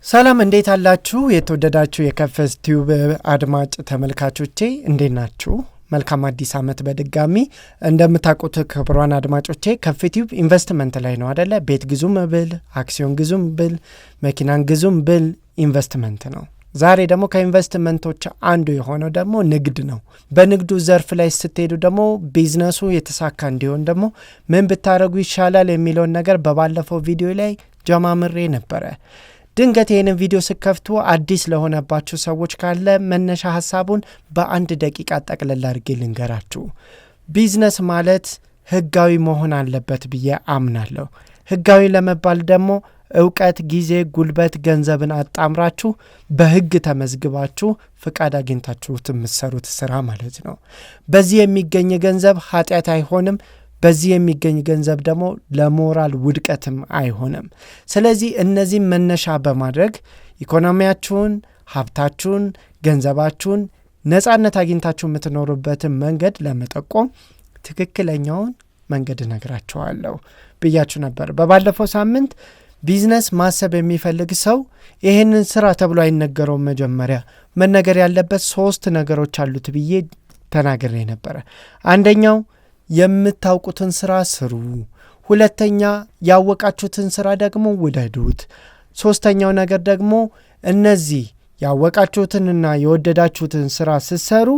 ሰላም እንዴት አላችሁ? የተወደዳችሁ የከፈስ ቲዩብ አድማጭ ተመልካቾቼ እንዴት ናችሁ? መልካም አዲስ ዓመት በድጋሚ እንደምታውቁት ክቡራን አድማጮቼ ከፍ ቲዩብ ኢንቨስትመንት ላይ ነው አይደለ? ቤት ግዙም ብል፣ አክሲዮን ግዙም ብል፣ መኪናን ግዙም ብል ኢንቨስትመንት ነው። ዛሬ ደግሞ ከኢንቨስትመንቶች አንዱ የሆነው ደግሞ ንግድ ነው። በንግዱ ዘርፍ ላይ ስትሄዱ ደግሞ ቢዝነሱ የተሳካ እንዲሆን ደግሞ ምን ብታረጉ ይሻላል የሚለውን ነገር በባለፈው ቪዲዮ ላይ ጀማምሬ ነበረ። ድንገት ይህንን ቪዲዮ ስከፍቱ አዲስ ለሆነባችሁ ሰዎች ካለ መነሻ ሐሳቡን በአንድ ደቂቃ ጠቅልል አድርጌ ልንገራችሁ። ቢዝነስ ማለት ህጋዊ መሆን አለበት ብዬ አምናለሁ። ህጋዊ ለመባል ደግሞ እውቀት፣ ጊዜ፣ ጉልበት፣ ገንዘብን አጣምራችሁ በህግ ተመዝግባችሁ ፍቃድ አግኝታችሁት የምትሰሩት ስራ ማለት ነው። በዚህ የሚገኝ ገንዘብ ኃጢአት አይሆንም። በዚህ የሚገኝ ገንዘብ ደግሞ ለሞራል ውድቀትም አይሆንም። ስለዚህ እነዚህም መነሻ በማድረግ ኢኮኖሚያችሁን፣ ሀብታችሁን፣ ገንዘባችሁን ነጻነት አግኝታችሁ የምትኖሩበትን መንገድ ለመጠቆም ትክክለኛውን መንገድ እነግራችኋለሁ ብያችሁ ነበር። በባለፈው ሳምንት ቢዝነስ ማሰብ የሚፈልግ ሰው ይህንን ስራ ተብሎ አይነገረውም። መጀመሪያ መነገር ያለበት 3 ነገሮች አሉት ብዬ ተናግሬ ነበረ። አንደኛው የምታውቁትን ስራ ስሩ። ሁለተኛ ያወቃችሁትን ስራ ደግሞ ውደዱት። ሶስተኛው ነገር ደግሞ እነዚህ ያወቃችሁትንና የወደዳችሁትን ስራ ስትሰሩ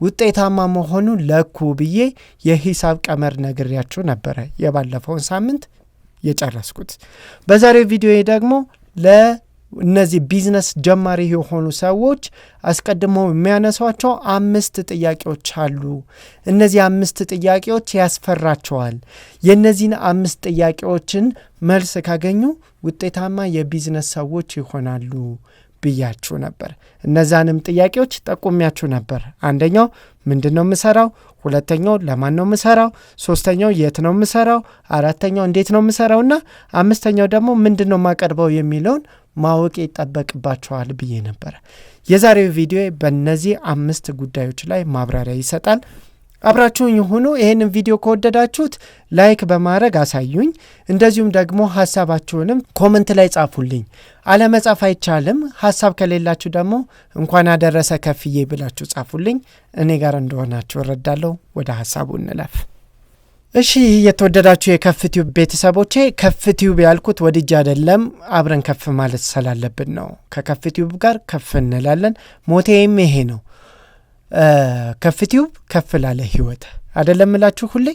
ውጤታማ መሆኑን ለኩ ብዬ የሂሳብ ቀመር ነግሬያችሁ ነበረ የባለፈውን ሳምንት የጨረስኩት። በዛሬው ቪዲዮ ደግሞ ለእነዚህ ቢዝነስ ጀማሪ የሆኑ ሰዎች አስቀድመው የሚያነሷቸው 5 ጥያቄዎች አሉ። እነዚህ 5 ጥያቄዎች ያስፈራቸዋል። የእነዚህን 5 ጥያቄዎችን መልስ ካገኙ ውጤታማ የቢዝነስ ሰዎች ይሆናሉ ብያችሁ ነበር። እነዛንም ጥያቄዎች ጠቁሚያችሁ ነበር። አንደኛው ምንድን ነው የምሰራው? ሁለተኛው ለማን ነው የምሰራው? ሶስተኛው የት ነው የምሰራው? አራተኛው እንዴት ነው የምሰራው? እና አምስተኛው ደግሞ ምንድን ነው የማቀርበው የሚለውን ማወቅ ይጠበቅባቸዋል ብዬ ነበር። የዛሬው ቪዲዮ በእነዚህ 5 ጉዳዮች ላይ ማብራሪያ ይሰጣል። አብራችሁኝ ይሁኑ። ይህንን ቪዲዮ ከወደዳችሁት ላይክ በማድረግ አሳዩኝ። እንደዚሁም ደግሞ ሀሳባችሁንም ኮመንት ላይ ጻፉልኝ። አለመጻፍ አይቻልም። ሀሳብ ከሌላችሁ ደግሞ እንኳን አደረሰ ከፍዬ ብላችሁ ጻፉልኝ። እኔ ጋር እንደሆናችሁ እረዳለሁ። ወደ ሀሳቡ እንለፍ። እሺ የተወደዳችሁ የከፍ ቲዩብ ቤተሰቦቼ፣ ከፍ ቲዩብ ያልኩት ወድጄ አይደለም፣ አብረን ከፍ ማለት ስላለብን ነው። ከከፍ ቲዩብ ጋር ከፍ እንላለን። ሞቴም ይሄ ነው። ከፍ ቲዩብ ከፍ ላለ ህይወት አይደለም እላችሁ። ሁሌ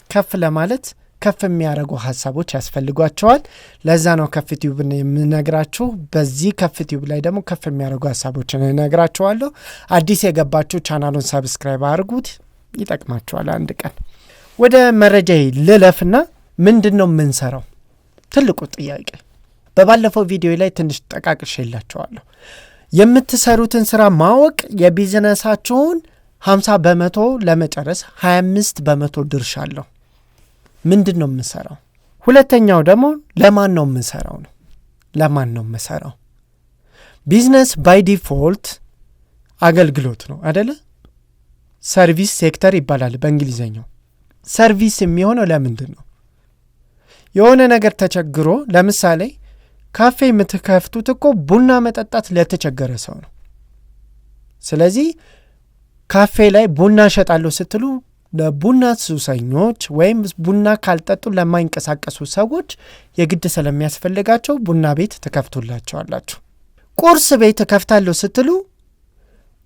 ከፍ ለማለት ከፍ የሚያደርጉ ሀሳቦች ያስፈልጓቸዋል። ለዛ ነው ከፍ ቲዩብን የምነግራችሁ። በዚህ ከፍ ቲዩብ ላይ ደግሞ ከፍ የሚያደርጉ ሀሳቦችን እነግራችኋለሁ። አዲስ የገባችሁ ቻናሉን ሰብስክራይብ አድርጉት፣ ይጠቅማችኋል። አንድ ቀን ወደ መረጃ ልለፍና ምንድን ነው የምንሰራው? ትልቁ ጥያቄ በባለፈው ቪዲዮ ላይ ትንሽ ጠቃቅሼላችኋለሁ። የምትሰሩትን ስራ ማወቅ የቢዝነሳችሁን 50% ለመጨረስ 25% ድርሻ አለው። ምንድን ነው የምሰራው? ሁለተኛው ደግሞ ለማን ነው የምሰራው ነው። ለማን ነው የምሰራው? ቢዝነስ ባይ ዲፎልት አገልግሎት ነው አይደለ? ሰርቪስ ሴክተር ይባላል በእንግሊዘኛው። ሰርቪስ የሚሆነው ለምንድን ነው? የሆነ ነገር ተቸግሮ ለምሳሌ ካፌ የምትከፍቱት እኮ ቡና መጠጣት ለተቸገረ ሰው ነው። ስለዚህ ካፌ ላይ ቡና እሸጣለሁ ስትሉ ለቡና ሱሰኞች ወይም ቡና ካልጠጡ ለማይንቀሳቀሱ ሰዎች የግድ ስለሚያስፈልጋቸው ቡና ቤት ትከፍቱላቸዋላችሁ። ቁርስ ቤት ከፍታለሁ ስትሉ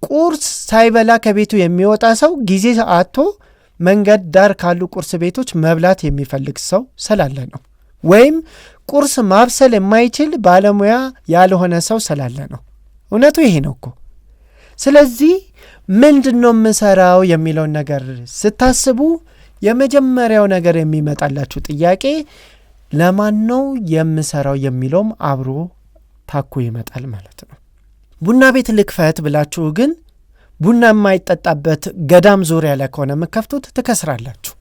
ቁርስ ሳይበላ ከቤቱ የሚወጣ ሰው ጊዜ አጥቶ መንገድ ዳር ካሉ ቁርስ ቤቶች መብላት የሚፈልግ ሰው ስላለ ነው። ወይም ቁርስ ማብሰል የማይችል ባለሙያ ያልሆነ ሰው ስላለ ነው። እውነቱ ይሄ ነው እኮ። ስለዚህ ምንድን ነው የምሰራው የሚለውን ነገር ስታስቡ የመጀመሪያው ነገር የሚመጣላችሁ ጥያቄ ለማን ነው የምሰራው የሚለውም አብሮ ታኮ ይመጣል ማለት ነው። ቡና ቤት ልክፈት ብላችሁ ግን ቡና የማይጠጣበት ገዳም ዙሪያ ላይ ከሆነ የምከፍቱት ትከስራላችሁ።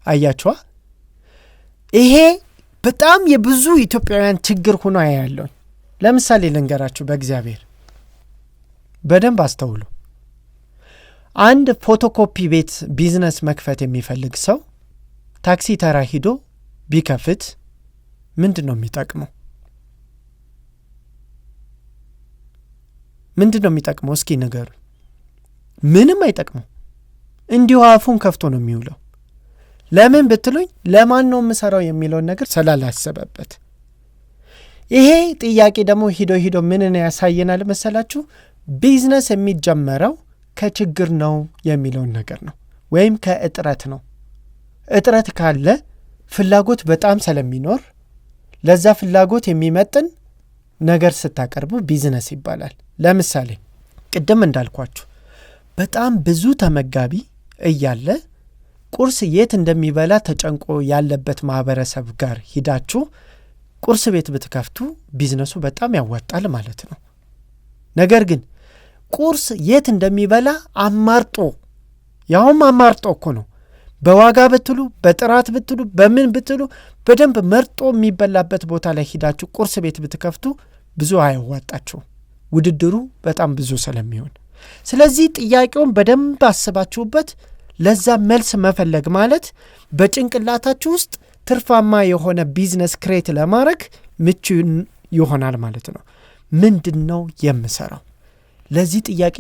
አያችኋ? ይሄ በጣም የብዙ ኢትዮጵያውያን ችግር ሆኖ ያለው። ለምሳሌ ልንገራችሁ፣ በእግዚአብሔር በደንብ አስተውሉ። አንድ ፎቶኮፒ ቤት ቢዝነስ መክፈት የሚፈልግ ሰው ታክሲ ተራ ሂዶ ቢከፍት ምንድን ነው የሚጠቅመው? ምንድነው የሚጠቅመው? እስኪ ንገሩ። ምንም አይጠቅመው። እንዲሁ አፉን ከፍቶ ነው የሚውለው። ለምን ብትሉኝ ለማን ነው የምሰራው የሚለውን ነገር ስላላሰበበት። ይሄ ጥያቄ ደግሞ ሂዶ ምንን ያሳየናል መሰላችሁ? ቢዝነስ የሚጀመረው ከችግር ነው የሚለውን ነገር ነው፣ ወይም ከእጥረት ነው። እጥረት ካለ ፍላጎት በጣም ስለሚኖር ለዛ ፍላጎት የሚመጥን ነገር ስታቀርቡ ቢዝነስ ይባላል። ለምሳሌ ቅድም እንዳልኳችሁ በጣም ብዙ ተመጋቢ እያለ ቁርስ የት እንደሚበላ ተጨንቆ ያለበት ማህበረሰብ ጋር ሂዳችሁ ቁርስ ቤት ብትከፍቱ ቢዝነሱ በጣም ያዋጣል ማለት ነው። ነገር ግን ቁርስ የት እንደሚበላ አማርጦ እኮ ነው። በዋጋ ብትሉ፣ በጥራት ብትሉ፣ በምን ብትሉ በደንብ መርጦ የሚበላበት ቦታ ላይ ሂዳችሁ ቁርስ ቤት ብትከፍቱ ብዙ አያዋጣችሁ፣ ውድድሩ በጣም ብዙ ስለሚሆን። ስለዚህ ጥያቄውን በደንብ አስባችሁበት ለዛ መልስ መፈለግ ማለት በጭንቅላታችሁ ውስጥ ትርፋማ የሆነ ቢዝነስ ክሬት ለማድረግ ምቹ ይሆናል ማለት ነው። ምንድነው የምሰራው? ለዚህ ጥያቄ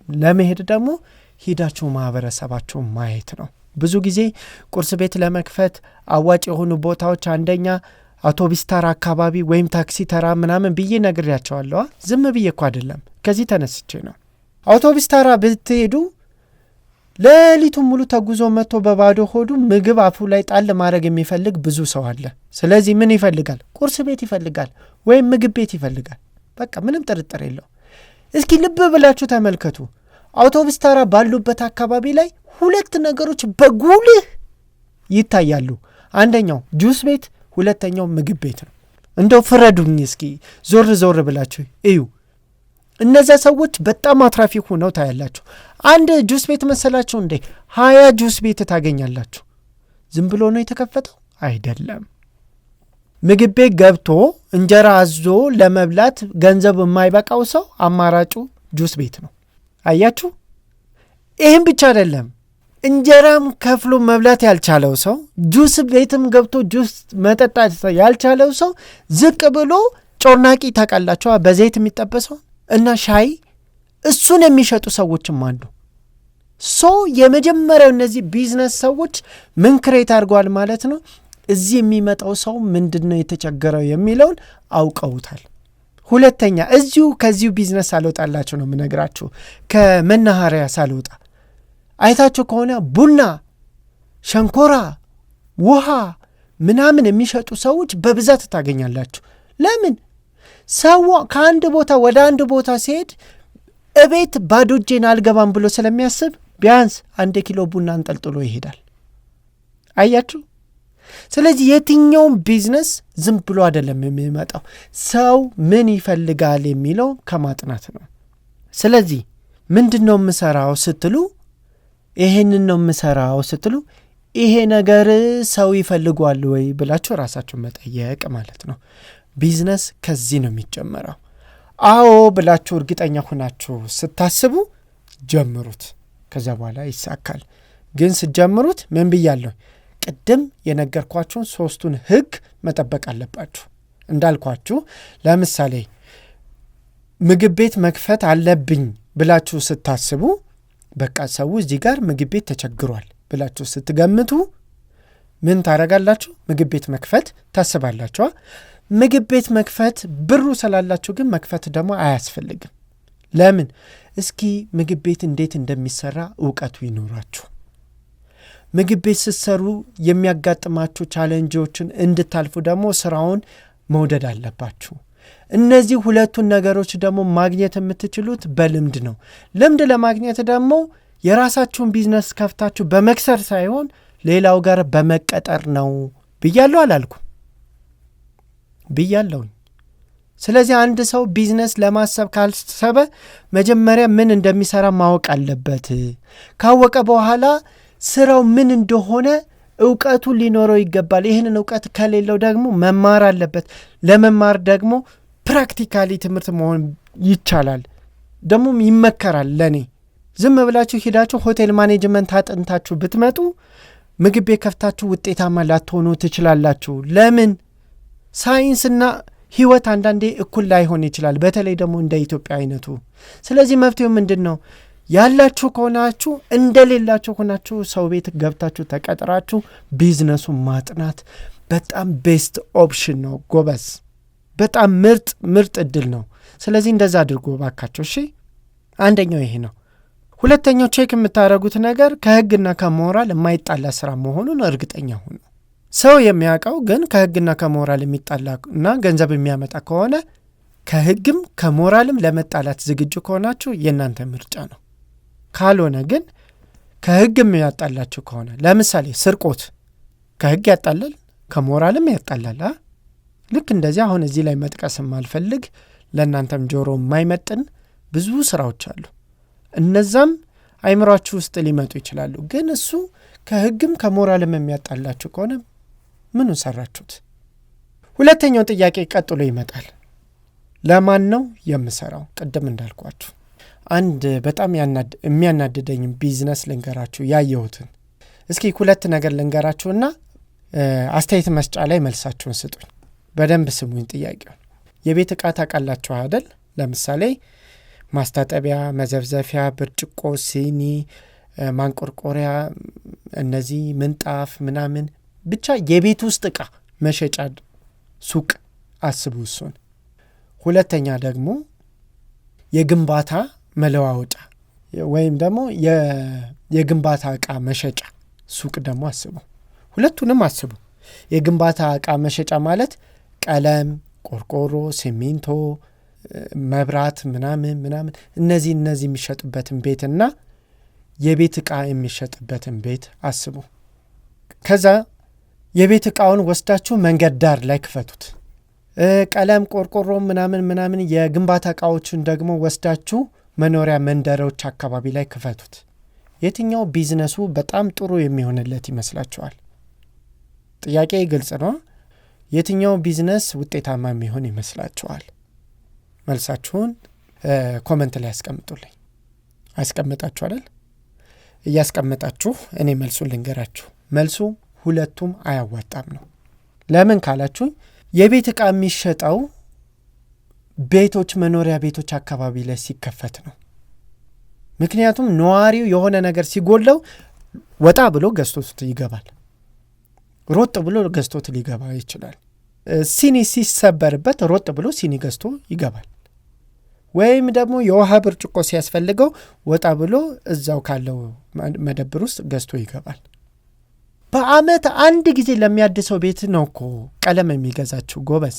ለመሄድ ደግሞ ሂዳችሁ ማህበረሰባችሁን ማየት ነው። ብዙ ጊዜ ቁርስ ቤት ለመክፈት አዋጭ የሆኑ ቦታዎች አንደኛ አውቶቡስ ተራ አካባቢ ወይም ታክሲ ተራ ምናምን ብዬ ነግሬያቸዋለሁ። ዝም ብዬ እኮ አይደለም፣ ከዚህ ተነስቼ ነው። አውቶቡስ ተራ ብትሄዱ ሌሊቱን ሙሉ ተጉዞ መጥቶ በባዶ ሆዱ ምግብ አፉ ላይ ጣል ማድረግ የሚፈልግ ብዙ ሰው አለ። ስለዚህ ምን ይፈልጋል? ቁርስ ቤት ይፈልጋል ወይም ምግብ ቤት ይፈልጋል። በቃ ምንም ጥርጥር የለው። እስኪ ልብ ብላችሁ ተመልከቱ። አውቶቡስ ተራ ባሉበት አካባቢ ላይ ሁለት ነገሮች በጉልህ ይታያሉ። አንደኛው ጁስ ቤት፣ ሁለተኛው ምግብ ቤት ነው። እንደው ፍረዱኝ እስኪ፣ ዞር ብላችሁ እዩ። እነዛ ሰዎች በጣም አትራፊ ሆነው ታያላችሁ። አንድ ጁስ ቤት መሰላችሁ እንዴ? 20 ጁስ ቤት ታገኛላችሁ። ዝም ብሎ ነው የተከፈተው አይደለም። ምግብ ቤት ገብቶ እንጀራ አዞ ለመብላት ገንዘብ የማይበቃው ሰው አማራጩ ጁስ ቤት ነው። አያችሁ? ይህም ብቻ አይደለም። እንጀራም ከፍሎ መብላት ያልቻለው ሰው፣ ጁስ ቤትም ገብቶ ጁስ መጠጣት ያልቻለው ሰው ዝቅ ብሎ ጮርናቂ ታውቃላችሁ፣ በዘይት የሚጠበሰው እና ሻይ፣ እሱን የሚሸጡ ሰዎችም አሉ። የመጀመሪያው እነዚህ ቢዝነስ ሰዎች ምን ክሬት አድርገዋል ማለት ነው? እዚህ የሚመጣው ሰው ምንድነው የተቸገረው የሚለውን አውቀውታል። ሁለተኛ ከዚሁ ቢዝነስ ሳልወጣላችሁ ነው የምነግራችሁ። ከመናኸሪያ ሳልወጣ አይታችሁ ከሆነ ቡና፣ ሸንኮራ፣ ውሃ ምናምን የሚሸጡ ሰዎች በብዛት ታገኛላችሁ። ለምን? ሰው ከአንድ ቦታ ወደ አንድ ቦታ ሲሄድ እቤት ባዶ እጄን አልገባም ብሎ ስለሚያስብ ቢያንስ 1 ኪሎ ቡና አንጠልጥሎ ይሄዳል። አያችሁ? ስለዚህ የትኛውም ቢዝነስ ዝም ብሎ አይደለም የሚመጣው፣ ሰው ምን ይፈልጋል የሚለው ከማጥናት ነው። ስለዚህ ምንድነው የምሰራው ስትሉ፣ ይሄንን ነው የምሰራው ስትሉ፣ ይሄ ነገር ሰው ይፈልጓል ወይ ብላችሁ ራሳችሁን መጠየቅ ማለት ነው። ቢዝነስ ከዚህ ነው የሚጀምረው። አዎ ብላችሁ እርግጠኛ ሆናችሁ ስታስቡ ጀምሩት፣ ከዛ በኋላ ይሳካል። ግን ስትጀምሩት ምን ብያለሁ? ቅድም የነገርኳችሁን 3ቱን ህግ መጠበቅ አለባችሁ። እንዳልኳችሁ ለምሳሌ ምግብ ቤት መክፈት አለብኝ ብላችሁ ስታስቡ፣ በቃ ሰው እዚህ ጋር ምግብ ቤት ተቸግሯል ብላችሁ ስትገምቱ ምን ታረጋላችሁ? ምግብ ቤት መክፈት ታስባላችሁ። ምግብ ቤት መክፈት ብሩ ስላላችሁ ግን መክፈት ደግሞ አያስፈልግም። ለምን? እስኪ ምግብ ቤት እንዴት እንደሚሰራ እውቀቱ ይኖራችሁ። ምግብ ቤት ስትሰሩ የሚያጋጥማችሁ ቻሌንጆችን እንድታልፉ ደግሞ ስራውን መውደድ አለባችሁ። እነዚህ ሁለቱን ነገሮች ደግሞ ማግኘት የምትችሉት በልምድ ነው። ልምድ ለማግኘት ደግሞ የራሳችሁን ቢዝነስ ከፍታችሁ በመክሰር ሳይሆን ሌላው ጋር በመቀጠር ነው ብያለሁ አላልኩም? ብያለሁኝ። ስለዚህ አንድ ሰው ቢዝነስ ለማሰብ ካልሰበ መጀመሪያ ምን እንደሚሰራ ማወቅ አለበት። ካወቀ በኋላ ስራው ምን እንደሆነ እውቀቱ ሊኖረው ይገባል። ይህንን እውቀት ከሌለው ደግሞ መማር አለበት። ለመማር ደግሞ ፕራክቲካሊ ትምህርት መሆን ይቻላል፣ ደግሞም ይመከራል። ለኔ ዝም ብላችሁ ሄዳችሁ ሆቴል ማኔጅመንት አጥንታችሁ ብትመጡ ምግብ ቤት ከፍታችሁ ውጤታማ ላትሆኑ ትችላላችሁ። ለምን? ሳይንስና ህይወት አንዳንዴ እኩል ላይሆን ይችላል፣ በተለይ ደግሞ እንደ ኢትዮጵያ አይነቱ። ስለዚህ መፍትሄው ምንድነው? ያላችሁ ከሆናችሁ እንደሌላችሁ ሆናችሁ ሰው ቤት ገብታችሁ ተቀጥራችሁ ቢዝነሱን ማጥናት በጣም ቤስት ኦፕሽን ነው ጎበዝ። በጣም ምርጥ እድል ነው። ስለዚህ እንደዛ አድርጎ ባካችሁ። እሺ፣ አንደኛው ይሄ ነው። ሁለተኛው ቼክ የምታደርጉት ነገር ከህግና ከሞራል የማይጣላ ስራ መሆኑን እርግጠኛ ሁኑ። ሰው የሚያውቀው ግን ከህግና ከሞራል የሚጣላና ገንዘብ የሚያመጣ ከሆነ ከህግም ከሞራልም ለመጣላት ዝግጁ ከሆናችሁ የእናንተ ምርጫ ነው። ካልሆነ ግን ከህግም ያጣላችሁ ከሆነ ለምሳሌ ስርቆት ከህግ ያጣላል ከሞራልም ያጣላል። ልክ እንደዚህ አሁን እዚህ ላይ መጥቀስም አልፈልግ ለእናንተም ጆሮ የማይመጥን ብዙ ስራዎች አሉ። እነዛም አይምሯችሁ ውስጥ ሊመጡ ይችላሉ። ግን እሱ ከህግም ከሞራልም የሚያጣላችሁ ከሆነ ምኑን ሰራችሁት? ሁለተኛው ጥያቄ ቀጥሎ ይመጣል። ለማን ነው የምሰራው? ቅድም እንዳልኳችሁ አንድ በጣም የሚያናድደኝ ቢዝነስ ልንገራችሁ ያየሁትን። እስኪ ሁለት ነገር ልንገራችሁና አስተያየት መስጫ ላይ መልሳችሁን ስጡኝ። በደንብ ስሙኝ ጥያቄውን። የቤት ዕቃ ታውቃላችሁ አይደል? ለምሳሌ ማስታጠቢያ፣ መዘፍዘፊያ፣ ብርጭቆ፣ ሲኒ፣ ማንቆርቆሪያ፣ እነዚህ ምንጣፍ ምናምን ብቻ የቤት ውስጥ ዕቃ መሸጫ ሱቅ አስቡ እሱን። ሁለተኛ ደግሞ የግንባታ መለዋወጫ ወይም ደግሞ የግንባታ ዕቃ መሸጫ ሱቅ ደግሞ አስቡ። ሁለቱንም አስቡ። የግንባታ ዕቃ መሸጫ ማለት ቀለም፣ ቆርቆሮ፣ ሲሚንቶ፣ መብራት ምናምን እነዚህ የሚሸጡበትን ቤትና የቤት ዕቃ የሚሸጥበትን ቤት አስቡ። ከዛ የቤት ዕቃውን ወስዳችሁ መንገድ ዳር ላይ ክፈቱት። ቀለም፣ ቆርቆሮ ምናምን የግንባታ ዕቃዎችን ደግሞ ወስዳችሁ መኖሪያ መንደሮች አካባቢ ላይ ክፈቱት። የትኛው ቢዝነሱ በጣም ጥሩ የሚሆንለት ይመስላችኋል? ጥያቄ ግልጽ ነው። የትኛው ቢዝነስ ውጤታማ የሚሆን ይመስላችኋል? መልሳችሁን ኮመንት ላይ ያስቀምጡልኝ። አስቀምጣችሁ አይደል? እያስቀመጣችሁ እኔ መልሱን ልንገራችሁ። መልሱ ሁለቱም አያዋጣም ነው። ለምን ካላችሁ የቤት ዕቃ የሚሸጠው ቤቶች፣ መኖሪያ ቤቶች አካባቢ ላይ ሲከፈት ነው። ምክንያቱም ነዋሪው የሆነ ነገር ሲጎለው ወጣ ብሎ ገዝቶት ይገባል። ሮጥ ብሎ ገዝቶት ሊገባ ይችላል። ሲኒ ሲሰበርበት ሮጥ ብሎ ሲኒ ገዝቶ ይገባል። ወይም ደግሞ የውሃ ብርጭቆ ሲያስፈልገው ወጣ ብሎ እዛው ካለው መደብር ውስጥ ገዝቶ ይገባል። በአመት አንድ ጊዜ ለሚያድሰው ቤት ነው እኮ ቀለም የሚገዛችሁ ጎበዝ።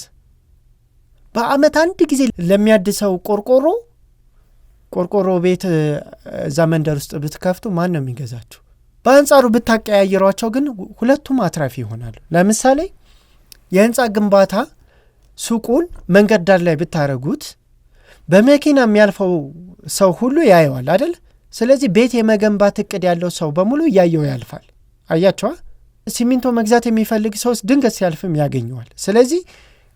በአመት አንድ ጊዜ ለሚያድሰው ቆርቆሮ ቤት እዛ መንደር ውስጥ ብትከፍቱ ማን ነው የሚገዛችሁ? በአንጻሩ ብታቀያየሯቸው ግን ሁለቱም አትራፊ ይሆናሉ። ለምሳሌ የህንፃ ግንባታ ሱቁን መንገድ ዳር ላይ ብታረጉት በመኪና የሚያልፈው ሰው ሁሉ ያየዋል አይደል? ስለዚህ ቤት የመገንባት እቅድ ያለው ሰው በሙሉ ያየው ያልፋል። አያቸዋ። ሲሚንቶ መግዛት የሚፈልግ ሰው ድንገት ሲያልፍም ያገኘዋል። ስለዚህ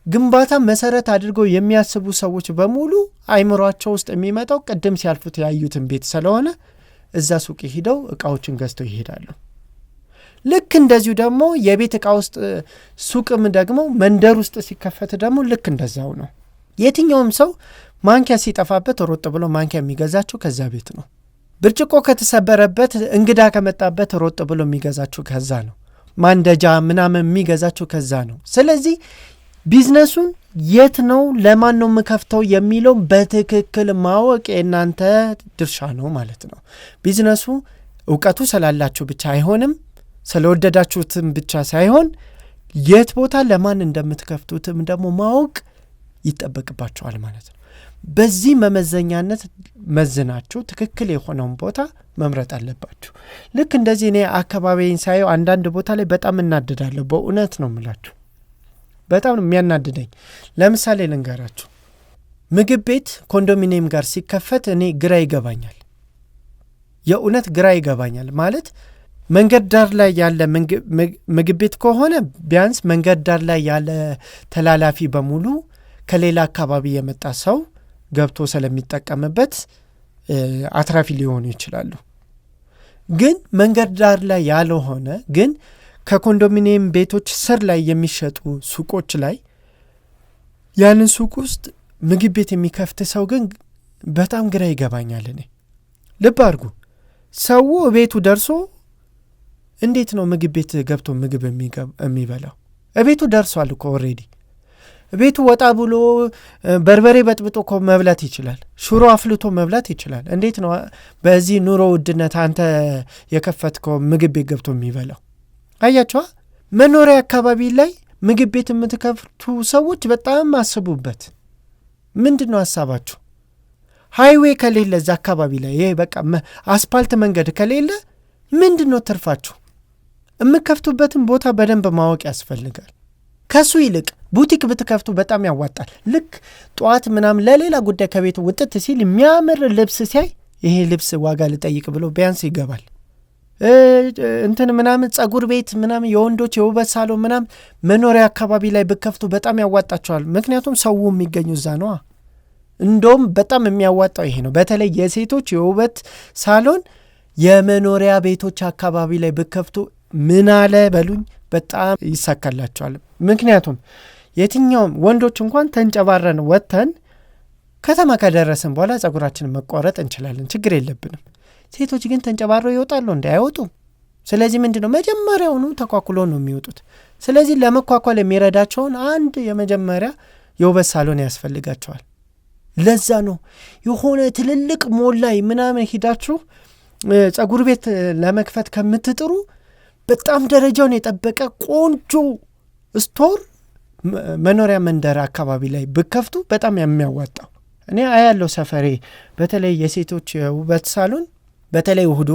ግንባታ መሰረት አድርገው የሚያስቡ ሰዎች በሙሉ አይምሯቸው ውስጥ የሚመጣው ቅድም ሲያልፉት ያዩትን ቤት ስለሆነ እዛ ሱቅ ሄደው እቃዎችን ገዝተው ይሄዳሉ። ልክ እንደዚሁ ደግሞ የቤት እቃ ውስጥ ሱቅም ደግሞ መንደር ውስጥ ሲከፈት ደግሞ ልክ እንደዛው ነው። የትኛውም ሰው ማንኪያ ሲጠፋበት ሮጥ ብሎ ማንኪያ የሚገዛችሁ ከዛ ቤት ነው። ብርጭቆ ከተሰበረበት እንግዳ ከመጣበት ሮጥ ብሎ የሚገዛችሁ ከዛ ነው። ማንደጃ ምናምን የሚገዛችሁ ከዛ ነው። ስለዚህ ቢዝነሱን የት ነው ለማን ነው የምከፍተው የሚለው በትክክል ማወቅ የእናንተ ድርሻ ነው ማለት ነው። ቢዝነሱ እውቀቱ ስላላችሁ ብቻ አይሆንም፣ ስለወደዳችሁትም ብቻ ሳይሆን የት ቦታ ለማን እንደምትከፍቱትም ደግሞ ማወቅ ይጠበቅባችኋል ማለት ነው። በዚህ መመዘኛነት መዝናችሁ ትክክል የሆነውን ቦታ መምረጥ አለባችሁ። ልክ እንደዚህ እኔ አካባቢዬን ሳየው አንዳንድ ቦታ ላይ በጣም እናደዳለሁ። በእውነት ነው የምላችሁ፣ በጣም ነው የሚያናድደኝ። ለምሳሌ ልንገራችሁ፣ ምግብ ቤት ኮንዶሚኒየም ጋር ሲከፈት እኔ ግራ ይገባኛል። የእውነት ግራ ይገባኛል ማለት መንገድ ዳር ላይ ያለ ምግብ ቤት ከሆነ ቢያንስ መንገድ ዳር ላይ ያለ ተላላፊ በሙሉ ከሌላ አካባቢ የመጣ ሰው ገብቶ ስለሚጠቀምበት አትራፊ ሊሆኑ ይችላሉ። ግን መንገድ ዳር ላይ ያልሆነ ግን ከኮንዶሚኒየም ቤቶች ስር ላይ የሚሸጡ ሱቆች ላይ ያንን ሱቅ ውስጥ ምግብ ቤት የሚከፍት ሰው ግን በጣም ግራ ይገባኛል። እኔ ልብ አድርጉ፣ ሰው ቤቱ ደርሶ እንዴት ነው ምግብ ቤት ገብቶ ምግብ የሚበላው? ቤቱ ደርሷል እኮ ኦሬዲ። ቤቱ ወጣ ብሎ በርበሬ በጥብጦ እኮ መብላት ይችላል። ሽሮ አፍልቶ መብላት ይችላል። እንዴት ነው በዚህ ኑሮ ውድነት አንተ የከፈትከው ምግብ ቤት ገብቶ የሚበላው? አያችኋ? መኖሪያ አካባቢ ላይ ምግብ ቤት የምትከፍቱ ሰዎች በጣም አስቡበት። ምንድነው ሐሳባችሁ? ሃይዌይ ከሌለ እዛ አካባቢ ላይ ይሄ በቃ አስፓልት መንገድ ከሌለ ምንድነው ትርፋችሁ? የምከፍቱበትን ቦታ በደንብ ማወቅ ያስፈልጋል። ከሱ ይልቅ ቡቲክ ብትከፍቱ በጣም ያዋጣል። ልክ ጧት ምናምን ለሌላ ጉዳይ ከቤቱ ውጥት ሲል የሚያምር ልብስ ሲያይ ይሄ ልብስ ዋጋ ልጠይቅ ብሎ ቢያንስ ይገባል። እንትን ምናምን ጸጉር ቤት ምናምን የወንዶች የውበት ሳሎን ምናምን መኖሪያ አካባቢ ላይ ብከፍቱ በጣም ያዋጣቸዋል። ምክንያቱም ሰው የሚገኙ እዛ ነው። እንደውም በጣም የሚያዋጣው ይሄ ነው። በተለይ የሴቶች የውበት ሳሎን የመኖሪያ ቤቶች አካባቢ ላይ ብከፍቱ ምን አለ በሉኝ በጣም ይሳካላቸዋል። ምክንያቱም የትኛውም ወንዶች እንኳን ተንጨባረን ወጥተን ከተማ ከደረስን በኋላ ጸጉራችንን መቆረጥ እንችላለን፣ ችግር የለብንም። ሴቶች ግን ተንጨባረው ይወጣሉ እንዴ? አይወጡም። ስለዚህ ምንድነው መጀመሪያውኑ ተኳኩሎ ነው የሚወጡት። ስለዚህ ለመኳኳል የሚረዳቸውን አንድ የመጀመሪያ የውበት ሳሎን ያስፈልጋቸዋል። ለዛ ነው የሆነ ትልልቅ ሞል ላይ ምናምን ሂዳችሁ ጸጉር ቤት ለመክፈት ከምትጥሩ በጣም ደረጃውን የጠበቀ ቆንጆ ስቶር መኖሪያ መንደር አካባቢ ላይ ብከፍቱ በጣም የሚያዋጣው። እኔ አያለው ሰፈሬ በተለይ የሴቶች የውበት ሳሎን በተለይ እሁድ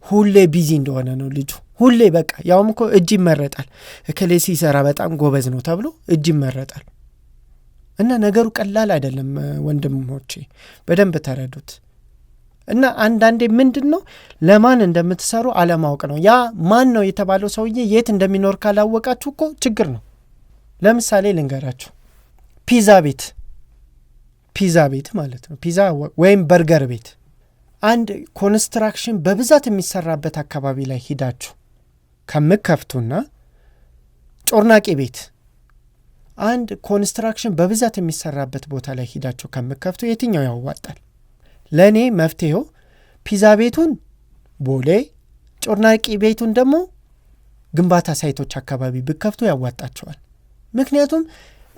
ሁሌ ቢዚ እንደሆነ ነው ልጁ። ሁሌ በቃ ያውም እኮ እጅ ይመረጣል። እከሌ ሲሰራ በጣም ጎበዝ ነው ተብሎ እጅ ይመረጣል። እና ነገሩ ቀላል አይደለም ወንድሞቼ፣ በደንብ ተረዱት። እና አንዳንዴ ምንድነው ለማን እንደምትሰሩ አለማወቅ ነው። ያ ማን ነው የተባለው ሰውዬ የት እንደሚኖር ካላወቃችሁ እኮ ችግር ነው። ለምሳሌ ልንገራችሁ፣ ፒዛ ቤት ማለት ነው። ፒዛ ወይም በርገር ቤት አንድ ኮንስትራክሽን በብዛት የሚሰራበት አካባቢ ላይ ሂዳችሁ ከምከፍቱና ጮርናቄ ቤት አንድ ኮንስትራክሽን በብዛት የሚሰራበት ቦታ ላይ ሂዳችሁ ከምከፍቱ የትኛው ያዋጣል? ለእኔ መፍትሄው ፒዛ ቤቱን ቦሌ፣ ጮርናቄ ቤቱን ደግሞ ግንባታ ሳይቶች አካባቢ ብከፍቱ ያዋጣቸዋል። ምክንያቱም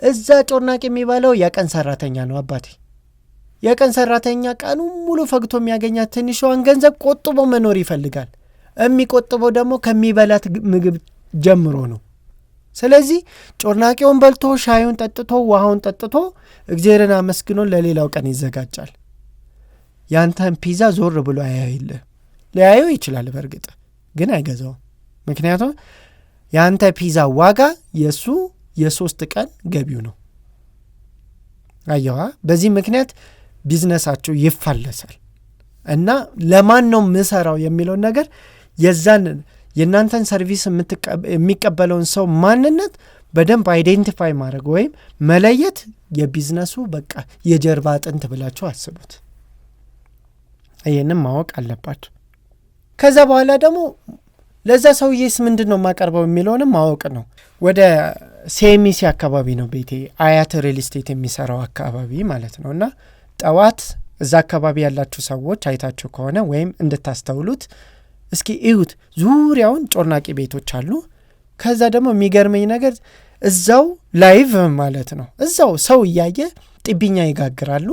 እዛ ጮርናቄ የሚባለው የቀን ሰራተኛ ነው አባቴ። የቀን ሰራተኛ ቀኑ ሙሉ ፈግቶ የሚያገኛት ትንሿን ገንዘብ ቆጥቦ መኖር ይፈልጋል። የሚቆጥበው ደግሞ ከሚበላት ምግብ ጀምሮ ነው። ስለዚህ ጮርናቄውን በልቶ ሻዩን ጠጥቶ ውሃውን ጠጥቶ እግዚአብሔርን አመስግኖ ለሌላው ቀን ይዘጋጃል። ያንተን ፒዛ ዞር ብሎ አያይልህ። ሊያየው ይችላል በእርግጥ ግን አይገዛውም። ምክንያቱም ያንተ ፒዛ ዋጋ የሱ የ3 ቀን ገቢው ነው። አየዋ። በዚህ ምክንያት ቢዝነሳችሁ ይፋለሳል። እና ለማን ነው ምሰራው የሚለው ነገር የዛን የናንተን ሰርቪስ የሚቀበለውን ሰው ማንነት በደንብ አይዴንቲፋይ ማድረግ ወይም መለየት የቢዝነሱ በቃ የጀርባ አጥንት ብላችሁ አስቡት። ይሄንን ማወቅ አለባችሁ። ከዛ በኋላ ደግሞ ለዛ ሰውዬስ ምንድነው ማቀርበው የሚለውንም ማወቅ ነው። ወደ ሴሚሲ አካባቢ ነው ቤቴ፣ አያት ሪል ስቴት የሚሰራው አካባቢ ማለት ነው። እና ጠዋት እዛ አካባቢ ያላችሁ ሰዎች አይታችሁ ከሆነ ወይም እንድታስተውሉት እስኪ እዩት፣ ዙሪያውን ጮርናቄ ቤቶች አሉ። ከዛ ደግሞ የሚገርመኝ ነገር እዛው ላይቭ ማለት ነው፣ እዛው ሰው እያየ ጥብኛ ይጋግራሉ።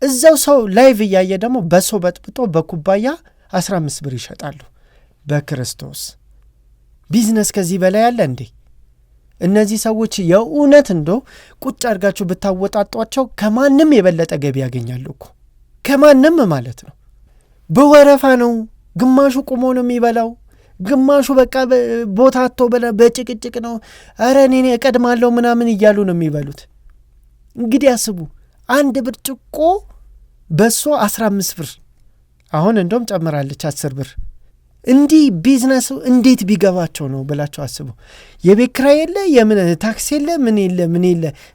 እዛው ሰው ላይቭ እያየ ደግሞ በሶ በጥብጦ በኩባያ 15 ብር ይሸጣሉ። በክርስቶስ ቢዝነስ ከዚህ በላይ አለ እንዴ? እነዚህ ሰዎች የእውነት እንደው ቁጭ አድርጋችሁ ብታወጣጧቸው ከማንም የበለጠ ገቢ ያገኛሉ እኮ፣ ከማንም ማለት ነው። በወረፋ ነው፣ ግማሹ ቁሞ ነው የሚበላው፣ ግማሹ በቃ ቦታ አጥቶ በጭቅጭቅ ነው። ኧረ እኔ እቀድማለሁ ምናምን እያሉ ነው የሚበሉት። እንግዲህ አስቡ፣ አንድ ብርጭቆ በሶ 15 ብር፣ አሁን እንደውም ጨምራለች 10 ብር። እንዲህ ቢዝነሱ እንዴት ቢገባቸው ነው ብላችሁ አስቡ። የቤት ኪራይ የለ፣ የምን ታክስ የለ፣ ምን የለ፣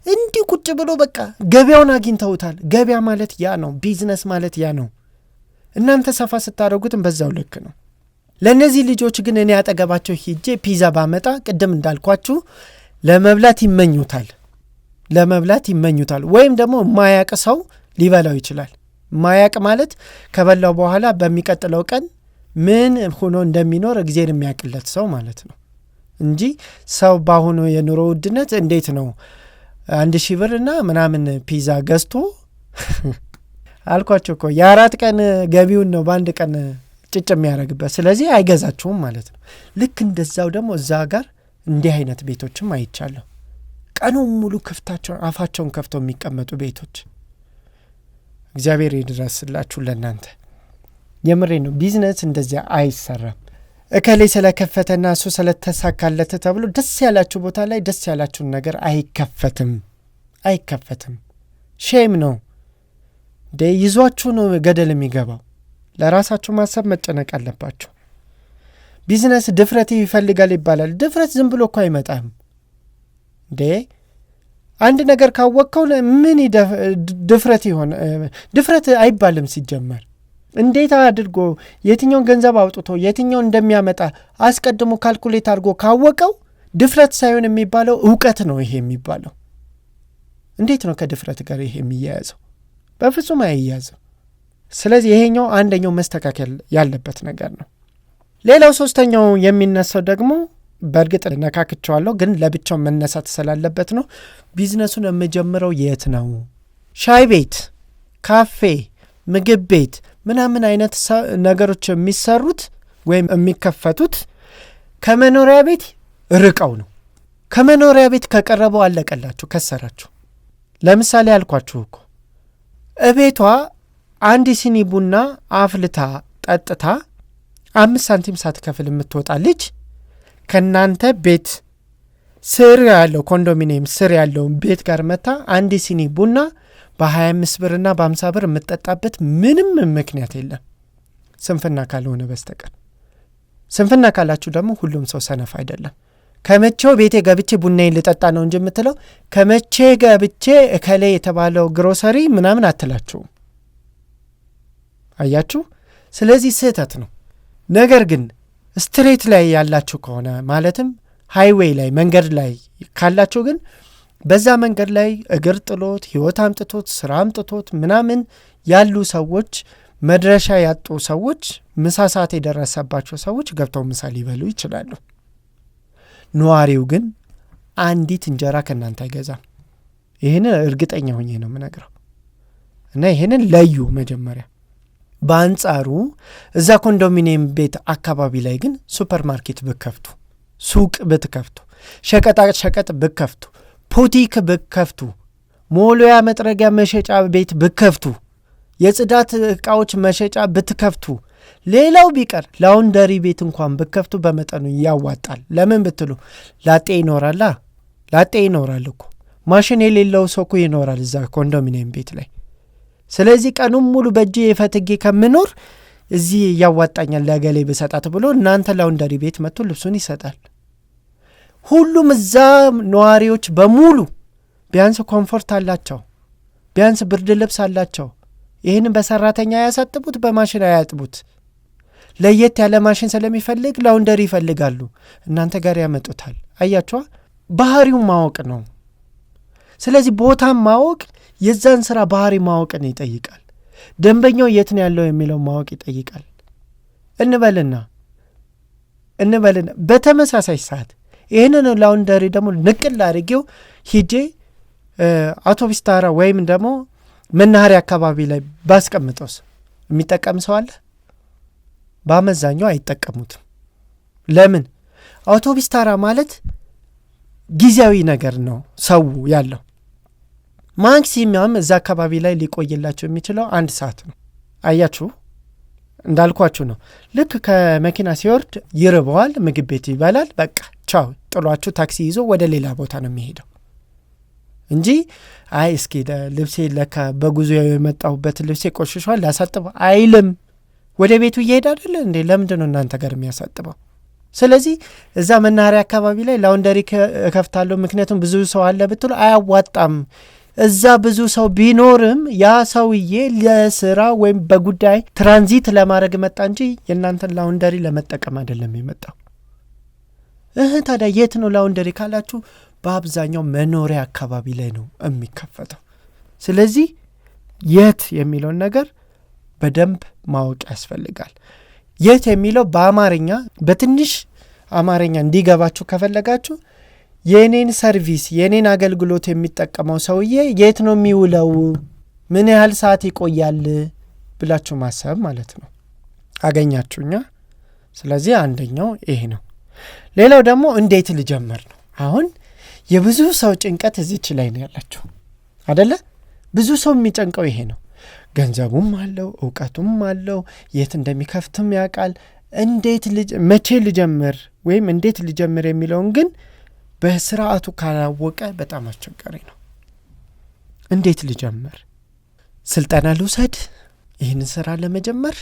እንዲህ ቁጭ ብሎ በቃ ገበያውን አግኝተውታል። ገበያ ማለት ያ ነው፣ ቢዝነስ ማለት ያ ነው። እናንተ ሰፋ ስታደርጉትም በዛው ልክ ነው። ለእነዚህ ልጆች ግን እኔ አጠገባቸው ሂጄ ፒዛ ባመጣ ቅድም እንዳልኳችሁ ለመብላት ይመኙታል። ለመብላት ይመኙታል። ወይም ደግሞ ማያቅ ሰው ሊበላው ይችላል። ማያቅ ማለት ከበላው በኋላ በሚቀጥለው ቀን ምን ሆኖ እንደሚኖር እግዚአብሔር የሚያቅለት ሰው ማለት ነው እንጂ ሰው ባሁኑ የኑሮ ውድነት እንዴት ነው 1000 ብር እና ምናምን ፒዛ ገዝቶ አልኳቸው እኮ የ4 ቀን ገቢውን ነው በአንድ ቀን ጭጭ የሚያደርግበት። ስለዚህ አይገዛቸውም ማለት ነው። ልክ እንደዛው ደግሞ እዛ ጋር እንዲህ አይነት ቤቶችም አይቻለሁ። ቀኑን ሙሉ አፋቸውን ከፍተው የሚቀመጡ ቤቶች። እግዚአብሔር ይድረስላችሁ ለእናንተ። የምሬ ነው። ቢዝነስ እንደዚያ አይሰራም። እከሌ ስለከፈተና እሱ ስለተሳካለት ተብሎ ደስ ያላችሁ ቦታ ላይ ደስ ያላችሁን ነገር አይከፈትም። ሼም ነው። ይዟችሁ ነው ገደል የሚገባው። ለራሳችሁ ማሰብ መጨነቅ አለባችሁ። ቢዝነስ ድፍረት ይፈልጋል ይባላል። ድፍረት ዝም ብሎ እኮ አይመጣም። አንድ ነገር ካወቅከው ምን ድፍረት ይሆን? ድፍረት አይባልም ሲጀመር። እንዴት አድርጎ የትኛውን ገንዘብ አውጥቶ የትኛውን እንደሚያመጣ አስቀድሞ ካልኩሌት አድርጎ ካወቀው ድፍረት ሳይሆን የሚባለው እውቀት ነው ይሄ የሚባለው። እንዴት ነው ከድፍረት ጋር ይሄ የሚያያዘው? በፍጹም አይያዝም። ስለዚህ ይሄኛው አንደኛው መስተካከል ያለበት ነገር ነው። ሌላው ሶስተኛው የሚነሳው ደግሞ በእርግጥ ነካክቸዋለሁ ግን ለብቻው መነሳት ስላለበት ነው። ቢዝነሱን የምጀምረው የት ነው? ሻይ ቤት፣ ካፌ፣ ምግብ ቤት ምናምን አይነት ነገሮች የሚሰሩት ወይም የሚከፈቱት ከመኖሪያ ቤት ርቀው ነው። ከመኖሪያ ቤት ከቀረበው አለቀላችሁ፣ ከሰራችሁ። ለምሳሌ አልኳችሁ እኮ እቤቷ 1 ሲኒ ቡና አፍልታ ጠጥታ 5 ሳንቲም ሳትከፍል የምትወጣ ልጅ ከናንተ ቤት ስር ያለው ኮንዶሚኒየም ስር ያለው ቤት ጋር መታ 1 ሲኒ ቡና በ25 ብርና በ50 ብር የምትጠጣበት ምንም ምክንያት የለም፣ ስንፍና ካልሆነ በስተቀር። ስንፍና ካላችሁ ደግሞ ሁሉም ሰው ሰነፍ አይደለም። ከመቼው ቤቴ ገብቼ ቡናዬን ልጠጣ ነው እንጂ የምትለው ከመቼ ገብቼ እከሌ የተባለው ግሮሰሪ ምናምን አትላችሁም። አያችሁ? ስለዚህ ስህተት ነው። ነገር ግን ስትሬት ላይ ያላችሁ ከሆነ ማለትም ሃይዌይ ላይ መንገድ ላይ ካላችሁ ግን በዛ መንገድ ላይ እግር ጥሎት ህይወት አምጥቶት ስራ አምጥቶት ምናምን ያሉ ሰዎች፣ መድረሻ ያጡ ሰዎች፣ ምሳ ሰዓት የደረሰባቸው ሰዎች ገብተው ምሳ ሊበሉ ይችላሉ። ነዋሪው ግን አንዲት እንጀራ ከእናንተ አይገዛም። ይህንን እርግጠኛ ሆኜ ነው የምነግረው እና ይህንን ለዩ መጀመሪያ። በአንጻሩ እዛ ኮንዶሚኒየም ቤት አካባቢ ላይ ግን ሱፐር ማርኬት ብከፍቱ፣ ሱቅ ብትከፍቱ፣ ሸቀጣ ሸቀጥ ብከፍቱ፣ ፖቲክ ብከፍቱ፣ ሞሎያ መጥረጊያ መሸጫ ቤት ብከፍቱ፣ የጽዳት ዕቃዎች መሸጫ ብትከፍቱ፣ ሌላው ቢቀር ላውንደሪ ቤት እንኳን ብከፍቱ በመጠኑ ያዋጣል። ለምን ብትሉ ላጤ ይኖራል እኮ። ማሽን የሌለው ሰው እኮ ይኖራል እዛ ኮንዶሚኒየም ቤት ላይ። ስለዚህ ቀኑን ሙሉ በእጅ የፈትጌ ከምኖር እዚህ ያዋጣኛል ለገሌ በሰጣት ብሎ እናንተ ላውንደሪ ቤት መጥቶ ልብሱን ይሰጣል። ሁሉም እዛ ነዋሪዎች በሙሉ ቢያንስ ኮምፎርት አላቸው፣ ቢያንስ ብርድ ልብስ አላቸው። ይህንን በሰራተኛ ያሳጥቡት፣ በማሽን አያጥቡት። ለየት ያለ ማሽን ስለሚፈልግ ላውንደሪ ይፈልጋሉ፣ እናንተ ጋር ያመጡታል። አያችኋ? ባህሪው ማወቅ ነው። ስለዚህ ቦታም ማወቅ የዛን ስራ ባህሪ ማወቅን ይጠይቃል። ደንበኛው የት ነው ያለው የሚለው ማወቅ ይጠይቃል። እንበልና በተመሳሳይ ሰዓት ይህንን ላውንደሪ ደግሞ ንቅል አድርጌው ሂጄ አውቶቡስ ተራ ወይም ደግሞ መናኸሪያ አካባቢ ላይ ባስቀምጠውስ የሚጠቀም ሰው አለ? በአመዛኛው አይጠቀሙትም። ለምን? አውቶቡስ ተራ ማለት ጊዜያዊ ነገር ነው ሰው ያለው። ማክሲመም እዛ አካባቢ ላይ ሊቆይላቸው የሚችለው 1 ሰዓት ነው። አያችሁ? እንዳልኳችሁ ነው። ልክ ከመኪና ሲወርድ ይርበዋል፣ ምግብ ቤት ይበላል፣ በቃ ቻው ጥሏችሁ ታክሲ ይዞ ወደ ሌላ ቦታ ነው የሚሄደው እንጂ አይ እስኪ ልብሴ ለካ በጉዞ የመጣሁበት ልብሴ ቆሽሿል ላሳጥብ አይልም። ወደ ቤቱ እየሄድ አይደለ እንዴ? ለምንድን ነው እናንተ ጋር የሚያሳጥበው? ስለዚህ እዛ መናኸሪያ አካባቢ ላይ ላውንደሪ እከፍታለሁ ምክንያቱም ብዙ ሰው አለ ብትሉ አያዋጣም። እዛ ብዙ ሰው ቢኖርም ያ ሰውዬ ለስራ ወይም በጉዳይ ትራንዚት ለማድረግ መጣ እንጂ የእናንተን ላውንደሪ ለመጠቀም አይደለም የመጣው። ታዲያ የት ነው ላውንደሪ ካላችሁ በአብዛኛው መኖሪያ አካባቢ ላይ ነው የሚከፈተው። ስለዚህ የት የሚለውን ነገር በደንብ ማወቅ ያስፈልጋል። የት የሚለው በአማርኛ በትንሽ አማርኛ እንዲገባችሁ ከፈለጋችሁ የኔን ሰርቪስ የኔን አገልግሎት የሚጠቀመው ሰውዬ የት ነው የሚውለው፣ ምን ያህል ሰዓት ይቆያል ብላችሁ ማሰብ ማለት ነው። አገኛችሁኛ? ስለዚህ አንደኛው ይሄ ነው። ሌላው ደግሞ እንዴት ልጀምር ነው። አሁን የብዙ ሰው ጭንቀት እዚች ላይ ነው ያላችሁ አይደለ? ብዙ ሰው የሚጨንቀው ይሄ ነው። ገንዘቡም አለው፣ እውቀቱም አለው፣ የት እንደሚከፍትም ያውቃል። መቼ ልጀምር ወይም እንዴት ልጀምር የሚለውን ግን በስርዓቱ ካላወቀ በጣም አስቸጋሪ ነው። እንዴት ልጀምር? ስልጠና ልውሰድ ይህን ስራ ለመጀመር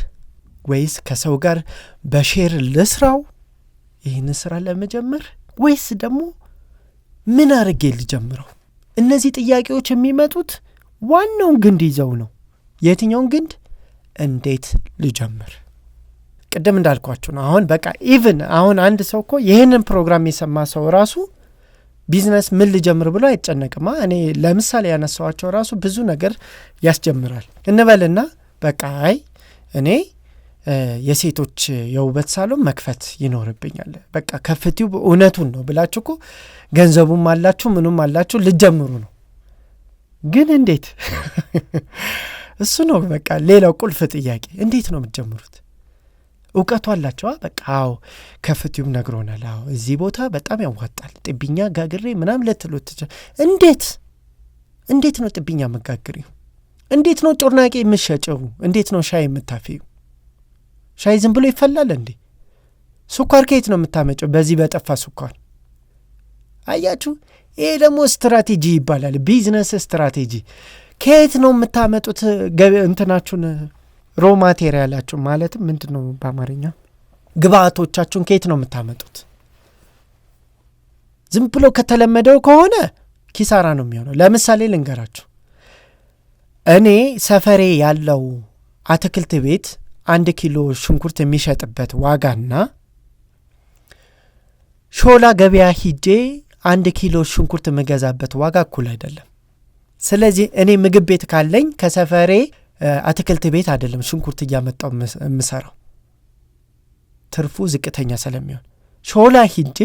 ወይስ ከሰው ጋር በሼር ልስራው ይህን ስራ ለመጀመር ወይስ ደግሞ ምን አድርጌ ልጀምረው? እነዚህ ጥያቄዎች የሚመጡት ዋናውን ግንድ ይዘው ነው። የትኛውን ግንድ? እንዴት ልጀምር? ቅድም እንዳልኳችሁ ነው። አሁን በቃ ኢቭን አሁን አንድ ሰው እኮ ይህንን ፕሮግራም የሰማ ሰው ራሱ ቢዝነስ ምን ልጀምር ብሎ አይጨነቅማ። እኔ ለምሳሌ ያነሳዋቸው ራሱ ብዙ ነገር ያስጀምራል እንበልና በቃ እኔ የሴቶች የውበት ሳሎን መክፈት ይኖርብኛል፣ በቃ ከፍቲው እውነቱን ነው ብላችሁ እኮ ገንዘቡም አላችሁ ምኑም አላችሁ ልጀምሩ ነው። ግን እንዴት? እሱ ነው በቃ ሌላው ቁልፍ ጥያቄ። እንዴት ነው የምትጀምሩት? እውቀቱ አላችሁ? በቃ አዎ ከፍቲውም ነግሮናል። አዎ እዚህ ቦታ በጣም ያዋጣል፣ ጥብኛ ጋግሬ ምናምን ልትሉት። እንዴት ነው ጥብኛ መጋግሪው? እንዴት ነው ጮርናቄ የምትሸጨው? እንዴት ነው ሻይ የምታፊው? ሻይ ዝም ብሎ ይፈላል እንዴ? ስኳር ከየት ነው የምታመጨው? በዚህ በጠፋ ስኳር። አያችሁ፣ ይሄ ደግሞ ስትራቴጂ ይባላል። ቢዝነስ ስትራቴጂ። ከየት ነው የምታመጡት እንትናችሁን ሮ ማቴሪያላችሁ? ማለትም ምንድን ነው በአማርኛ? ግብአቶቻችሁን ከየት ነው የምታመጡት? ዝም ብሎ ከተለመደው ከሆነ ኪሳራ ነው የሚሆነው። ለምሳሌ ልንገራችሁ። እኔ ሰፈሬ ያለው አትክልት ቤት 1 ኪሎ ሽንኩርት የሚሸጥበት ዋጋና ሾላ ገበያ ሂጄ 1 ኪሎ ሽንኩርት የምገዛበት ዋጋ እኩል አይደለም። ስለዚህ እኔ ምግብ ቤት ካለኝ ከሰፈሬ አትክልት ቤት አይደለም ሽንኩርት እያመጣው የምሰራው፣ ትርፉ ዝቅተኛ ስለሚሆን ሾላ ሂጄ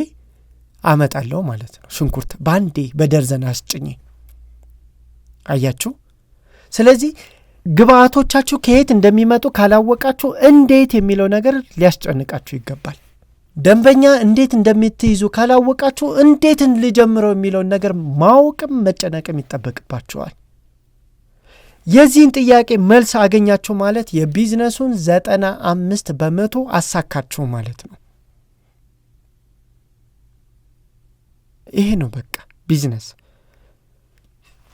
አመጣለሁ ማለት ነው። ሽንኩርት ባንዴ በደርዘን አስጭኜ። አያችሁ። ስለዚህ ግብአቶቻችሁ ከየት እንደሚመጡ ካላወቃችሁ እንዴት የሚለው ነገር ሊያስጨንቃችሁ ይገባል። ደንበኛ እንዴት እንደምትይዙ ካላወቃችሁ እንዴት ልጀምረው የሚለውን ነገር ማወቅም መጨነቅም ይጠበቅባችኋል። የዚህን ጥያቄ መልስ አገኛችሁ ማለት የቢዝነሱን 95% አሳካችሁ ማለት ነው። ይሄ ነው በቃ ቢዝነስ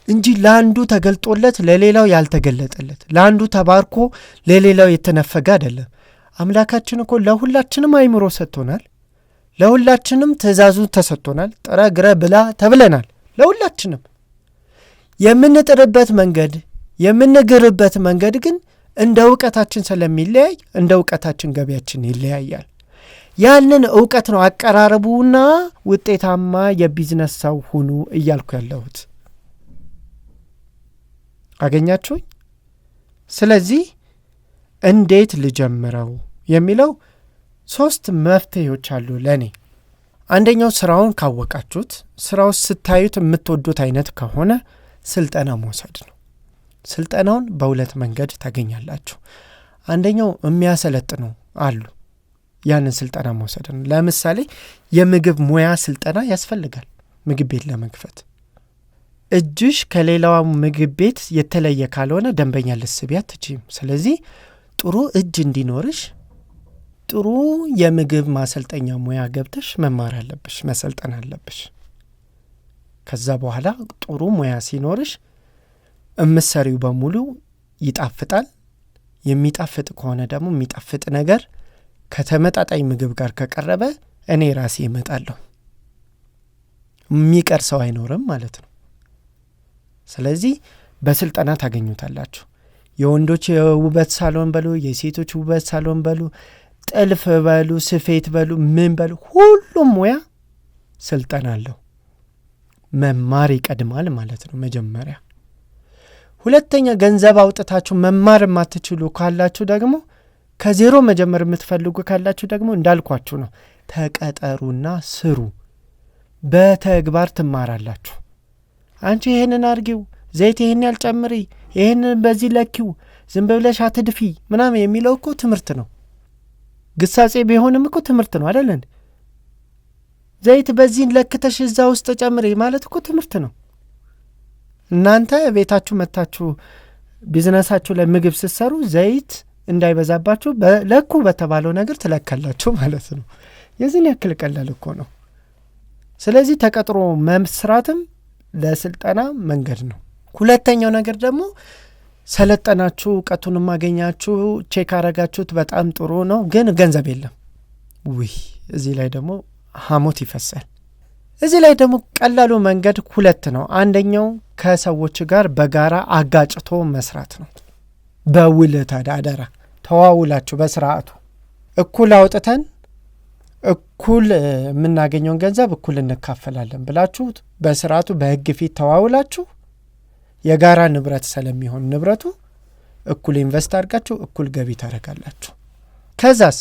እንጂ ለአንዱ ተገልጦለት ለሌላው ያልተገለጠለት፣ ለአንዱ ተባርኮ ለሌላው የተነፈገ አይደለም። አምላካችን እኮ ለሁላችንም አይምሮ ሰጥቶናል። ለሁላችንም ትእዛዙ ተሰጥቶናል። ጥረ ግረ ብላ ተብለናል። ለሁላችንም የምንጥርበት መንገድ የምንግርበት መንገድ ግን እንደ ዕውቀታችን ስለሚለያይ እንደ ዕውቀታችን ገቢያችን ይለያያል። ያንን ዕውቀት ነው አቀራረቡና ውጤታማ የቢዝነስ ሰው ሁኑ እያልኩ ያለሁት። አገኛችሁኝ? ስለዚህ እንዴት ልጀምረው የሚለው 3 መፍትሄዎች አሉ ለኔ። አንደኛው ስራውን ካወቃችሁት፣ ስራው ስታዩት የምትወዱት አይነት ከሆነ ስልጠና መውሰድ ነው። ስልጠናውን በሁለት መንገድ ታገኛላችሁ። አንደኛው የሚያሰለጥኑ አሉ፣ ያንን ስልጠና መውሰድ ነው። ለምሳሌ የምግብ ሙያ ስልጠና ያስፈልጋል። ምግብ ቤት ለመክፈት እጅሽ ከሌላው ምግብ ቤት የተለየ ካልሆነ ደንበኛ ልስቢ አትችይም። ስለዚህ ጥሩ እጅ እንዲኖርሽ ጥሩ የምግብ ማሰልጠኛ ሙያ ገብተሽ መማር አለብሽ፣ መሰልጠን አለብሽ። ከዛ በኋላ ጥሩ ሙያ ሲኖርሽ እምትሰሪው በሙሉ ይጣፍጣል። የሚጣፍጥ ከሆነ ደግሞ የሚጣፍጥ ነገር ከተመጣጣኝ ምግብ ጋር ከቀረበ እኔ ራሴ እመጣለሁ። የሚቀር ሰው አይኖርም ማለት ነው። ስለዚህ በስልጠና ታገኙታላችሁ። የወንዶች የውበት ሳሎን በሉ፣ የሴቶች ውበት ሳሎን በሉ፣ ጥልፍ በሉ፣ ስፌት በሉ፣ ምን በሉ፣ ሁሉም ሙያ ስልጠና አለው። መማር ይቀድማል ማለት ነው መጀመሪያ። ሁለተኛ ገንዘብ አውጥታችሁ መማር የማትችሉ ካላችሁ ደግሞ ከዜሮ መጀመር የምትፈልጉ ካላችሁ ደግሞ እንዳልኳችሁ ነው፣ ተቀጠሩና ስሩ። በተግባር ትማራላችሁ። አንቺ ይሄንን አርጊው፣ ዘይት ይሄን ያልጨምሪ፣ ይሄንን በዚህ ለኪው፣ ዝም ብለሽ አትድፊ ምናምን የሚለው እኮ ትምህርት ነው። ግሳጼ ቢሆንም እኮ ትምህርት ነው አይደል እንዴ? ዘይት በዚህን ለክተሽ እዛ ውስጥ ጨምሪ ማለት እኮ ትምህርት ነው። እናንተ ቤታችሁ መታችሁ ቢዝነሳችሁ ላይ ምግብ ስትሰሩ ዘይት እንዳይበዛባችሁ ለኩ በተባለው ነገር ትለካላችሁ ማለት ነው። የዚህን ያክል ቀላል እኮ ነው። ስለዚህ ተቀጥሮ መስራትም ለስልጠና መንገድ ነው። ሁለተኛው ነገር ደግሞ ሰለጠናችሁ፣ እውቀቱን ማገኛችሁ፣ ቼክ አረጋችሁት፣ በጣም ጥሩ ነው፣ ግን ገንዘብ የለም። እዚህ ላይ ደግሞ ሐሞት ይፈሳል። እዚህ ላይ ደግሞ ቀላሉ መንገድ ሁለት ነው። አንደኛው ከሰዎች ጋር በጋራ አጋጭቶ መስራት ነው። በውል አደራ ተዋውላችሁ በስርዓቱ እኩል አውጥተን እኩል የምናገኘውን ገንዘብ እኩል እንካፈላለን ብላችሁ በስርዓቱ በህግ ፊት ተዋውላችሁ የጋራ ንብረት ስለሚሆን ንብረቱ እኩል ኢንቨስት አድርጋችሁ እኩል ገቢ ታደርጋላችሁ። ከዛስ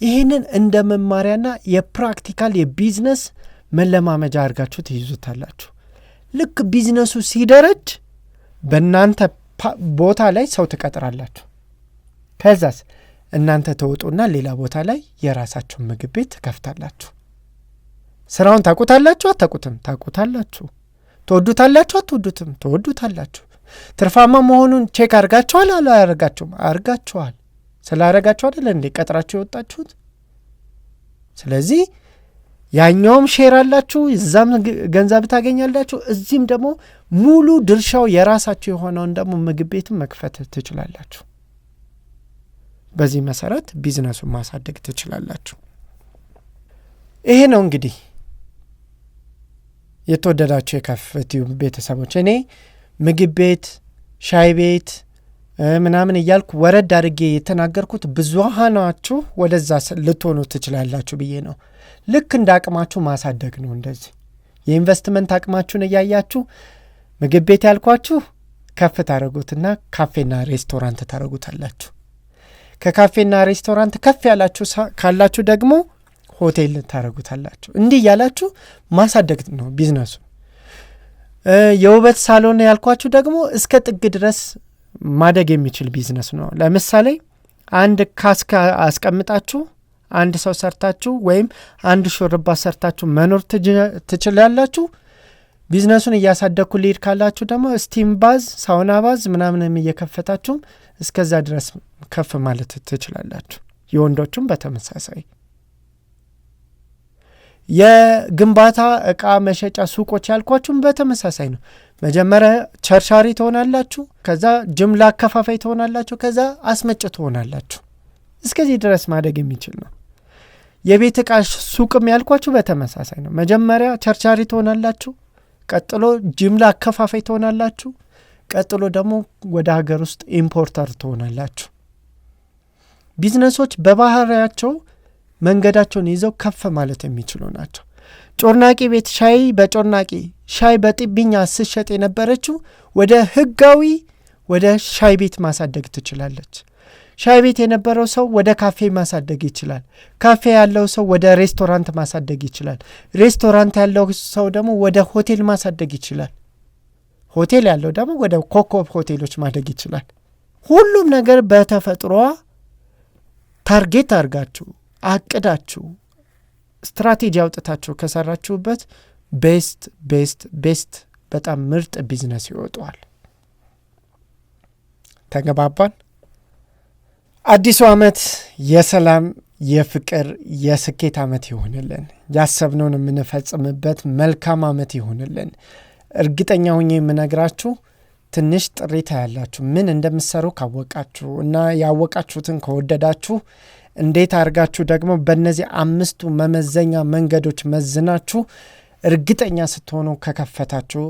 ይህንን እንደ መማሪያና የፕራክቲካል የቢዝነስ መለማመጃ አድርጋችሁ ትይዙታላችሁ። ልክ ቢዝነሱ ሲደረጅ በእናንተ ቦታ ላይ ሰው ትቀጥራላችሁ። ከዛስ እናንተ ተወጡና ሌላ ቦታ ላይ የራሳችሁን ምግብ ቤት ትከፍታላችሁ። ስራውን ታውቁታላችሁ አታውቁትም? ታውቁታላችሁ። ትወዱታላችሁ አትወዱትም? ትወዱታላችሁ። ትርፋማ መሆኑን ቼክ አድርጋችኋል አላደርጋችሁም? አድርጋችኋል። ስላደረጋችሁ አይደል እንዴ ቀጥራችሁ የወጣችሁት? ስለዚህ ያኛውም ሼር አላችሁ፣ እዛም ገንዘብ ታገኛላችሁ፣ እዚህም ደግሞ ሙሉ ድርሻው የራሳችሁ የሆነውን ደግሞ ምግብ ቤትን መክፈት ትችላላችሁ። በዚህ መሰረት ቢዝነሱን ማሳደግ ትችላላችሁ። ይሄ ነው እንግዲህ የተወደዳችሁ የከፍቲው ቤተሰቦች። እኔ ምግብ ቤት፣ ሻይ ቤት ምናምን እያልኩ ወረድ አድርጌ የተናገርኩት ብዙሃናችሁ ወደዛ ልትሆኑ ትችላላችሁ ብዬ ነው። ልክ እንደ አቅማችሁ ማሳደግ ነው። እንደዚህ የኢንቨስትመንት አቅማችሁን እያያችሁ ምግብ ቤት ያልኳችሁ ከፍ ታደርጉትና ካፌና ሬስቶራንት ታደርጉታላችሁ። ከካፌና ሬስቶራንት ከፍ ያላችሁ ካላችሁ ደግሞ ሆቴል ታደርጉታላችሁ። እንዲህ ያላችሁ ማሳደግ ነው ቢዝነሱ። የውበት ሳሎን ያልኳችሁ ደግሞ እስከ ጥግ ድረስ ማደግ የሚችል ቢዝነስ ነው። ለምሳሌ አንድ ካስካ አስቀምጣችሁ አንድ ሰው ሰርታችሁ ወይም አንድ ሹርባ ሰርታችሁ መኖር ትችላላችሁ። ቢዝነሱን እያሳደግኩ ሊድ ካላችሁ ደግሞ ስቲም ባዝ፣ ሳውና ባዝ ምናምንም እየከፈታችሁ እስከዛ ድረስ ከፍ ማለት ትችላላችሁ። የወንዶቹም በተመሳሳይ የግንባታ እቃ መሸጫ ሱቆች ያልኳችሁም በተመሳሳይ ነው። መጀመሪያ ቸርቻሪ ትሆናላችሁ፣ ከዛ ጅምላ አከፋፋይ ትሆናላችሁ፣ ከዛ አስመጭ ትሆናላችሁ። እስከዚህ ድረስ ማደግ የሚችል ነው። የቤት እቃ ሱቅም ያልኳችሁ በተመሳሳይ ነው። መጀመሪያ ቸርቻሪ ትሆናላችሁ፣ ቀጥሎ ጅምላ አከፋፋይ ትሆናላችሁ፣ ቀጥሎ ደግሞ ወደ ሀገር ውስጥ ኢምፖርተር ትሆናላችሁ። ቢዝነሶች በባህሪያቸው መንገዳቸውን ይዘው ከፍ ማለት የሚችሉ ናቸው። ጮርናቂ ቤት ሻይ በጮርናቂ ሻይ በጥብኛ ስትሸጥ የነበረችው ወደ ህጋዊ ወደ ሻይ ቤት ማሳደግ ትችላለች። ሻይ ቤት የነበረው ሰው ወደ ካፌ ማሳደግ ይችላል። ካፌ ያለው ሰው ወደ ሬስቶራንት ማሳደግ ይችላል። ሬስቶራንት ያለው ሰው ደግሞ ወደ ሆቴል ማሳደግ ይችላል። ሆቴል ያለው ደግሞ ወደ ኮከብ ሆቴሎች ማደግ ይችላል። ሁሉም ነገር በተፈጥሮዋ ታርጌት አድርጋችሁ አቅዳችሁ ስትራቴጂ አውጥታችሁ ከሰራችሁበት ቤስት በጣም ምርጥ ቢዝነስ ይወጣዋል። ተገባባን? አዲሱ ዓመት የሰላም፣ የፍቅር፣ የስኬት ዓመት ይሆንልን። ያሰብነውን የምንፈጽምበት መልካም ዓመት ይሆንልን። እርግጠኛ ሆኜ የምነግራችሁ ትንሽ ጥሪታ ያላችሁ ምን እንደምትሰሩ ካወቃችሁ እና ያወቃችሁትን ከወደዳችሁ እንዴት አድርጋችሁ ደግሞ በእነዚህ 5 መመዘኛ መንገዶች መዝናችሁ እርግጠኛ ስትሆኑ ከከፈታችሁ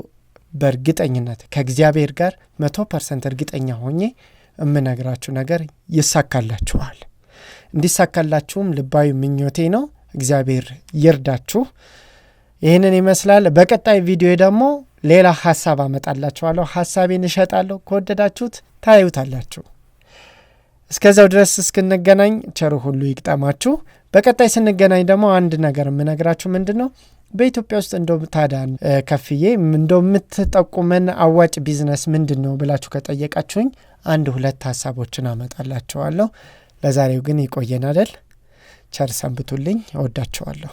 በእርግጠኝነት ከእግዚአብሔር ጋር 100% እርግጠኛ ሆኜ የምነግራችሁ ነገር ይሳካላችኋል። እንዲሳካላችሁም ልባዊ ምኞቴ ነው። እግዚአብሔር ይርዳችሁ። ይህንን ይመስላል። በቀጣይ ቪዲዮ ደግሞ ሌላ ሀሳብ አመጣላችኋለሁ። ሀሳቤን እሸጣለሁ። ከወደዳችሁት ታዩታላችሁ። እስከዛው ድረስ እስክንገናኝ ቸሩ ሁሉ ይቅጠማችሁ። በቀጣይ ስንገናኝ ደግሞ አንድ ነገር የምነግራችሁ ምንድነው በኢትዮጵያ ውስጥ እንደው ታዳን ከፍዬ እንደው የምትጠቁመን አዋጭ ቢዝነስ ምንድነው ብላችሁ ከጠየቃችሁኝ 1-2 ሀሳቦችን አመጣላችኋለሁ። ለዛሬው ግን ይቆየን አይደል? ቸር ሰንብቱልኝ። እወዳችኋለሁ።